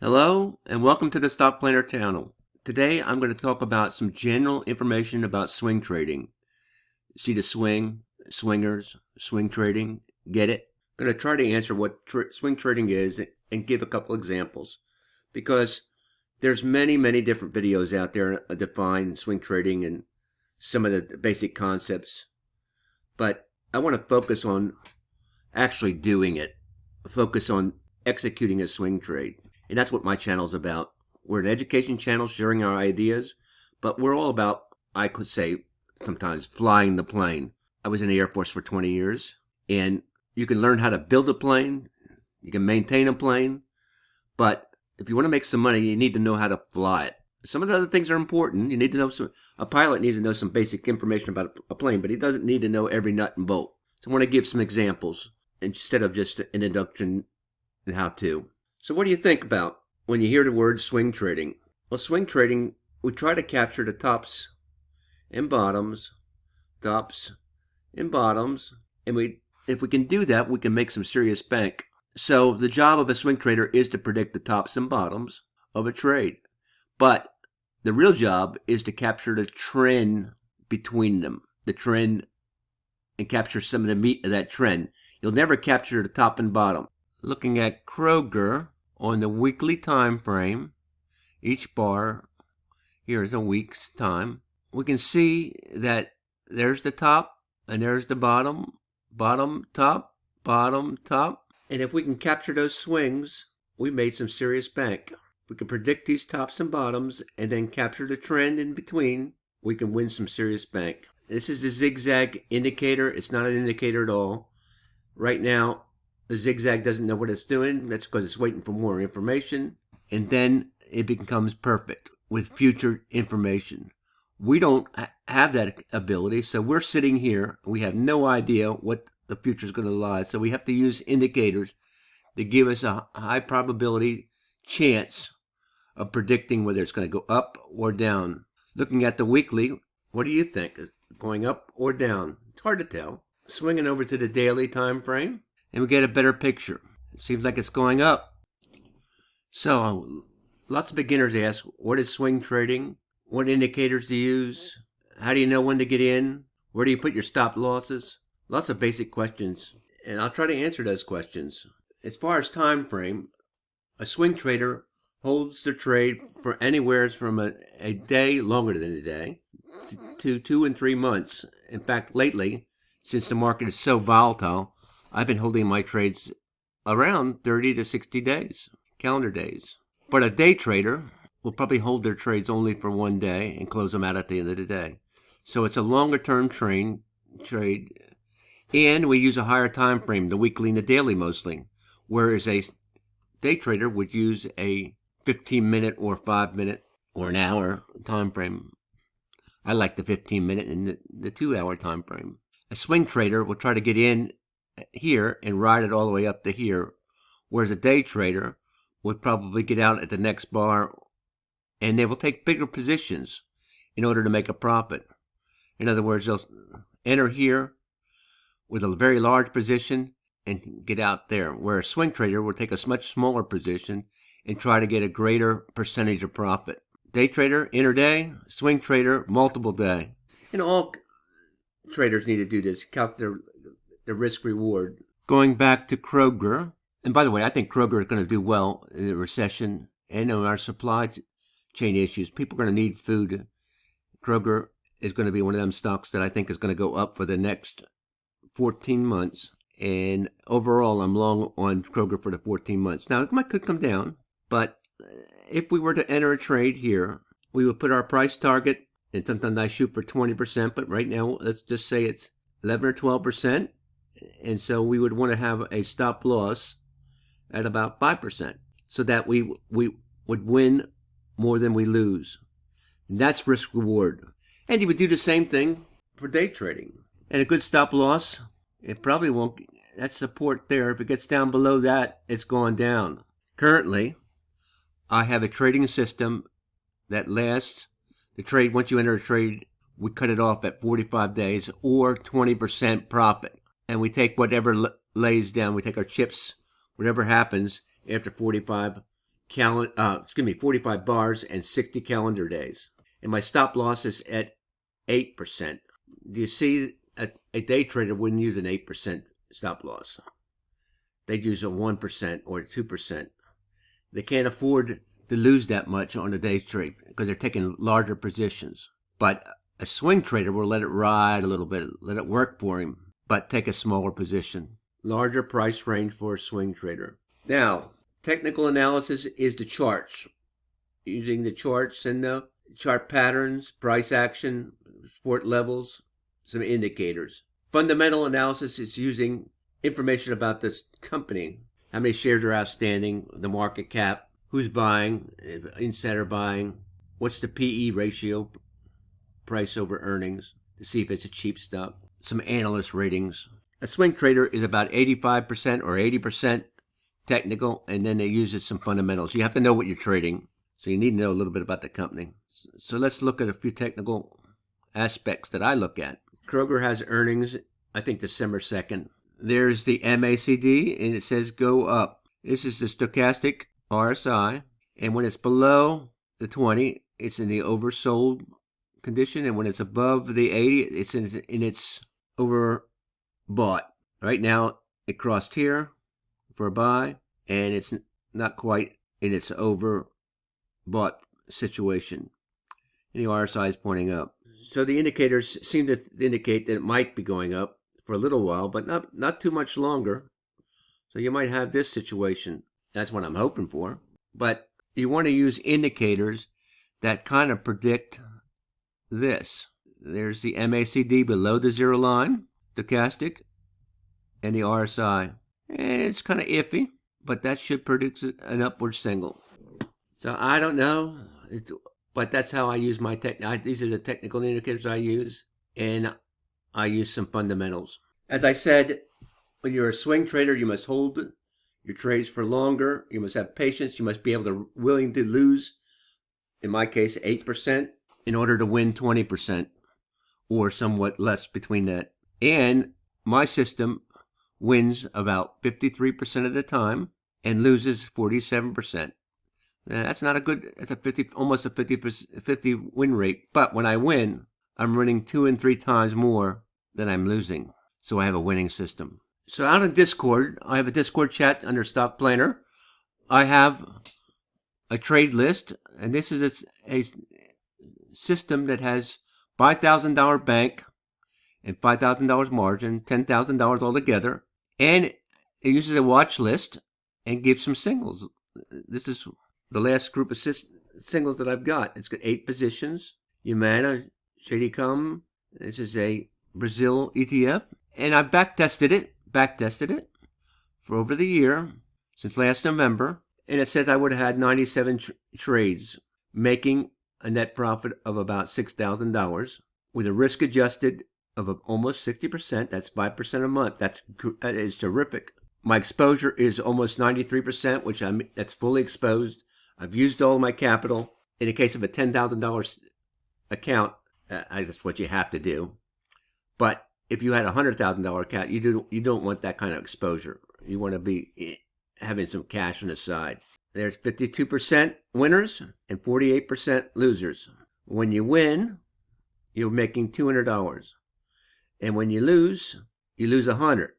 Hello and welcome to the Stock Planner channel. Today I'm going to talk about some general information about swing trading. See the swing, swingers, swing trading, get it? I'm going to try to answer what swing trading is and give a couple examples because there's many different videos out there that define swing trading and some of the basic concepts. But I want to focus on actually doing it, focus on executing a swing trade. And that's what my channel is about. We're an education channel sharing our ideas, but we're all about, I could say sometimes, flying the plane. I was in the Air Force for 20 years, and you can learn how to build a plane, you can maintain a plane, but if you want to make some money, you need to know how to fly it. Some of the other things are important. You need to know a pilot needs to know some basic information about a plane, but he doesn't need to know every nut and bolt. So I want to give some examples instead of just an introduction and how to. So what do you think about when you hear the word swing trading? Well, swing trading, we try to capture the tops and bottoms, and if we can do that, we can make some serious bank. So the job of a swing trader is to predict the tops and bottoms of a trade. But the real job is to capture the trend between them, the trend, and capture some of the meat of that trend. You'll never capture the top and bottom. Looking at Kroger on the weekly time frame, each bar here is a week's time. We can see that there's the top and there's the bottom, top. And if we can capture those swings, we made some serious bank. We can predict these tops and bottoms and then capture the trend in between. We can win some serious bank. This is the zigzag indicator. It's not an indicator at all. Right now, the zigzag doesn't know what it's doing. That's because it's waiting for more information. And then it becomes perfect with future information. We don't have that ability, so we're sitting here. We have no idea what the future is going to lie. So we have to use indicators to give us a high probability chance of predicting whether it's going to go up or down. Looking at the weekly, what do you think? Is it going up or down? It's hard to tell. Swinging over to the daily time frame, and we get a better picture. It seems like it's going up. So lots of beginners ask, what is swing trading? What indicators to use? How do you know when to get in? Where do you put your stop losses? Lots of basic questions, and I'll try to answer those questions. As far as time frame, a swing trader holds the trade for anywhere from a day, longer than a day, to 2 and 3 months. In fact, lately, since the market is so volatile, I've been holding my trades around 30 to 60 days, calendar days. But a day trader will probably hold their trades only for one day and close them out at the end of the day. So it's a longer term trade, and we use a higher time frame, the weekly and the daily mostly, whereas a day trader would use a 15-minute or 5-minute or an hour time frame. I like the 15-minute and the 2-hour time frame. A swing trader will try to get in here and ride it all the way up to here, whereas a day trader would probably get out at the next bar and they will take bigger positions in order to make a profit. In other words, they'll enter here with a very large position and get out there, where a swing trader will take a much smaller position and try to get a greater percentage of profit. Day trader, intraday; swing trader, multiple day. And all traders need to do this, calculate the risk reward. Going back to Kroger, and by the way, I think Kroger is going to do well in the recession and in our supply chain issues. People are going to need food. Kroger is going to be one of them stocks that I think is going to go up for the next 14 months. And overall, I'm long on Kroger for the 14 months. Now, it could come down, but if we were to enter a trade here, we would put our price target, and sometimes I shoot for 20%, but right now, let's just say it's 11 or 12%. And so we would want to have a stop loss at about 5%, so that we would win more than we lose. And that's risk reward. And you would do the same thing for day trading. And a good stop loss, it probably won't, that's support there. If it gets down below that, it's gone down. Currently, I have a trading system that lasts the trade. Once you enter a trade, we cut it off at 45 days or 20% profit. And we take whatever lays down, we take our chips, whatever happens after 45 45 bars and 60 calendar days. And my stop loss is at 8%. Do you see a day trader wouldn't use an 8% stop loss? They'd use a 1% or 2%. They can't afford to lose that much on a day trade because they're taking larger positions. But a swing trader will let it ride a little bit, let it work for him, but take a smaller position. Larger price range for a swing trader. Now, technical analysis is the charts. Using the charts and the chart patterns, price action, support levels, some indicators. Fundamental analysis is using information about this company. How many shares are outstanding, the market cap, who's buying, insider buying, what's the PE ratio, price over earnings, to see if it's a cheap stock, some analyst ratings. A swing trader is about 85% or 80% technical, and then they use some fundamentals. You have to know what you're trading, so you need to know a little bit about the company. So let's look at a few technical aspects that I look at. Kroger has earnings, I think December 2nd. There's the MACD, and it says go up. This is the stochastic RSI, and when it's below the 20, it's in the oversold condition, and when it's above the 80, it's in its overbought. Right now, it crossed here for a buy, and it's not quite in its overbought situation. And the RSI is pointing up. So the indicators seem to indicate that it might be going up for a little while, but not too much longer. So you might have this situation. That's what I'm hoping for. But you want to use indicators that kind of predict this. There's the MACD below the zero line, stochastic, and the RSI. And it's kind of iffy, but that should produce an upward signal. So I don't know, but that's how I use these are the technical indicators I use, and I use some fundamentals. As I said, when you're a swing trader, you must hold your trades for longer. You must have patience. You must be willing to lose, in my case, 8% in order to win 20% or somewhat less between that. And my system wins about 53% of the time and loses 47%. Now, that's not a good, that's almost a 50 win rate. But when I win, I'm winning 2 and 3 times more than I'm losing. So I have a winning system. So out in Discord, I have a Discord chat under Stock Planner. I have a trade list, and this is a system that has $5,000 bank and $5,000 margin, $10,000 altogether, and it uses a watch list and gives some singles. This is the last group of singles that I've got. It's got 8 positions. Humana, JD.com. This is a Brazil ETF, and I backtested it for over the year since last November, and it says I would have had 97 trades, making a net profit of about $6,000 with a risk adjusted of almost 60%. That's 5% a month. That is terrific. My exposure is almost 93%, which that's fully exposed. I've used all my capital. In the case of a $10,000 account, that's what you have to do. But if you had a $100,000 account, you don't want that kind of exposure. You want to be having some cash on the side. There's 52% winners and 48% losers. When you win, you're making $200. And when you lose $100.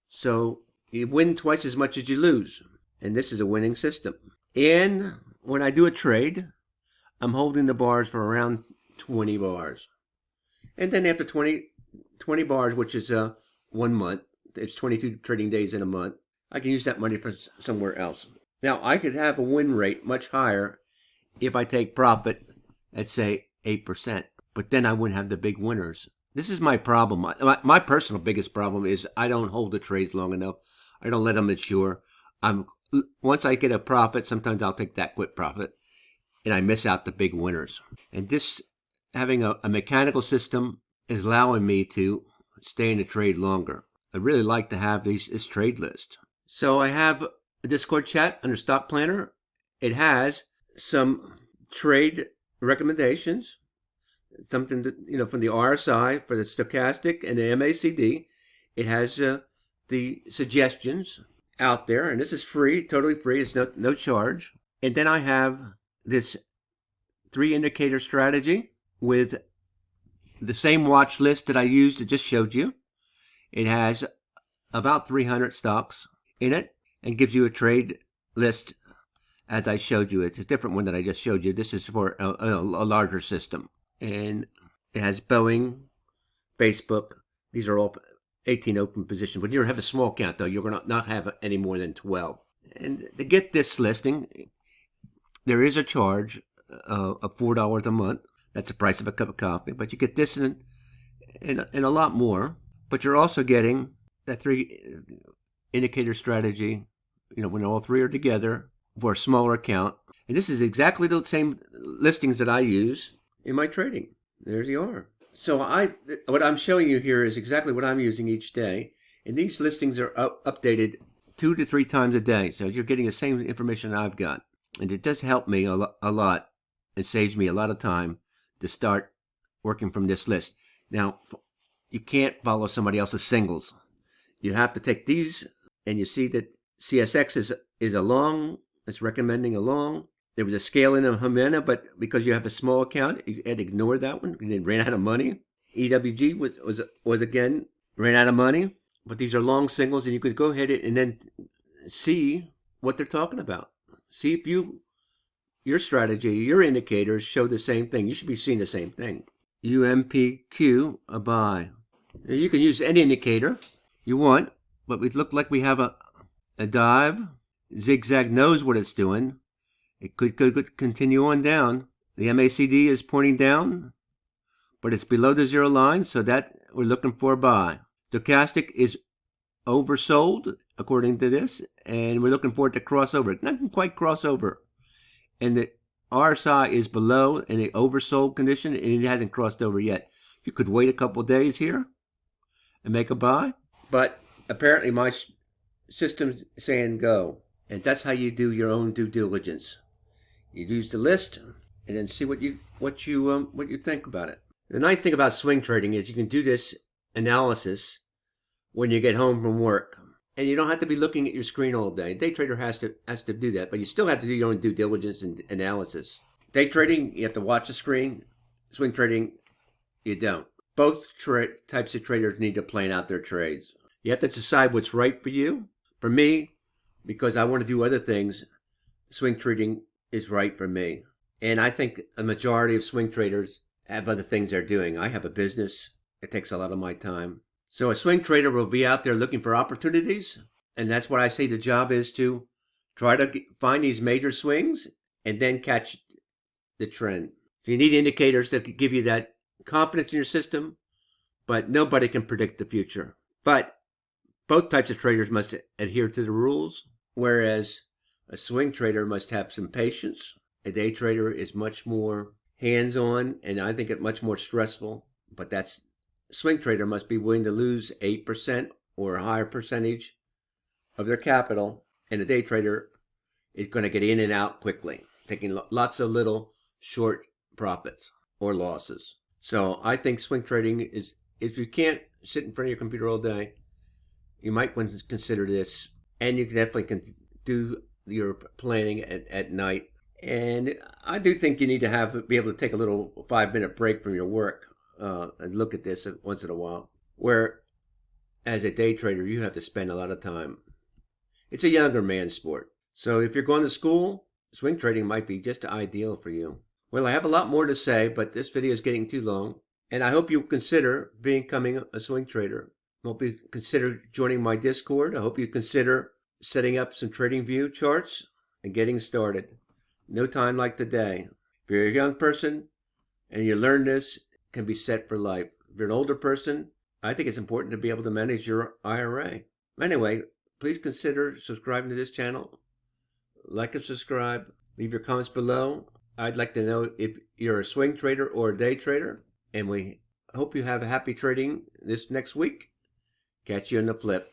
So you win twice as much as you lose. And this is a winning system. And when I do a trade, I'm holding the bars for around 20 bars. And then after 20 bars, which is 1 month, it's 22 trading days in a month, I can use that money for somewhere else. Now, I could have a win rate much higher if I take profit at, say, 8%. But then I wouldn't have the big winners. This is my problem. My personal biggest problem is I don't hold the trades long enough. I don't let them mature. Once I get a profit, sometimes I'll take that quick profit, and I miss out the big winners. And this, having a mechanical system, is allowing me to stay in the trade longer. I really like to have this trade list. So I have a Discord chat under Stock Planner. It has some trade recommendations, something that, from the RSI for the stochastic and the MACD. It has the suggestions out there, and this is free, totally free. It's no charge. And then I have this 3-indicator strategy with the same watch list that I used to just showed you. It has about 300 stocks in it and gives you a trade list as I showed you. It's a different one that I just showed you. This is for a larger system. And it has Boeing, Facebook. These are all 18 open positions. When you have a small count, though, you're going to not have any more than 12. And to get this listing, there is a charge of $4 a month. That's the price of a cup of coffee. But you get this and a lot more. But you're also getting that 3-indicator strategy, when all three are together for a smaller account. And this is exactly the same listings that I use in my trading. There you are. So what I'm showing you here is exactly what I'm using each day. And these listings are updated 2 to 3 times a day. So you're getting the same information I've got. And it does help me a lot. It saves me a lot of time to start working from this list. Now, you can't follow somebody else's singles. You have to take these, and you see that CSX is a long. It's recommending a long. There was a scale in of Humana, but because you have a small account, you had to ignore that one. It ran out of money. EWG was again ran out of money. But these are long singles, and you could go ahead and then see what they're talking about. See if your strategy, your indicators show the same thing. You should be seeing the same thing. UMPQ, a buy. Now you can use any indicator you want, but we look like we have a dive. Zigzag knows what it's doing. It could continue on down. The MACD is pointing down, but it's below the 0 line, so that we're looking for a buy. Stochastic is oversold, according to this, and we're looking for it to cross over. It doesn't quite cross over. And the RSI is below in the oversold condition, and it hasn't crossed over yet. You could wait a couple days here and make a buy, but apparently my system's saying go. And that's how you do your own due diligence. You use the list and then see what you think about it. The nice thing about swing trading is you can do this analysis when you get home from work, and you don't have to be looking at your screen all day. Day trader has to do that, but you still have to do your own due diligence and analysis. Day trading, you have to watch the screen. Swing trading, you don't. Both types of traders need to plan out their trades. You have to decide what's right for you. For me, because I want to do other things, swing trading is right for me. And I think a majority of swing traders have other things they're doing. I have a business. It takes a lot of my time. So a swing trader will be out there looking for opportunities. And that's what I say the job is, to try to find these major swings and then catch the trend. So you need indicators that give you that confidence in your system, but nobody can predict the future. But both types of traders must adhere to the rules, whereas a swing trader must have some patience. A day trader is much more hands-on, and I think it's much more stressful. But a swing trader must be willing to lose 8% or a higher percentage of their capital, and a day trader is going to get in and out quickly, taking lots of little short profits or losses. So I think swing trading is, if you can't sit in front of your computer all day, you might want to consider this, and you can definitely do your planning at night. And I do think you need to be able to take a little 5-minute break from your work and look at this once in a while. Where, as a day trader, you have to spend a lot of time. It's a younger man's sport. So if you're going to school, swing trading might be just ideal for you. Well, I have a lot more to say, but this video is getting too long. And I hope you consider becoming a swing trader. I hope you consider joining my Discord. I hope you consider setting up some TradingView charts and getting started. No time like today. If you're a young person and you learn this, it can be set for life. If you're an older person, I think it's important to be able to manage your IRA. Anyway, please consider subscribing to this channel. Like and subscribe. Leave your comments below. I'd like to know if you're a swing trader or a day trader. And we hope you have happy trading this next week. Catch you in the flip.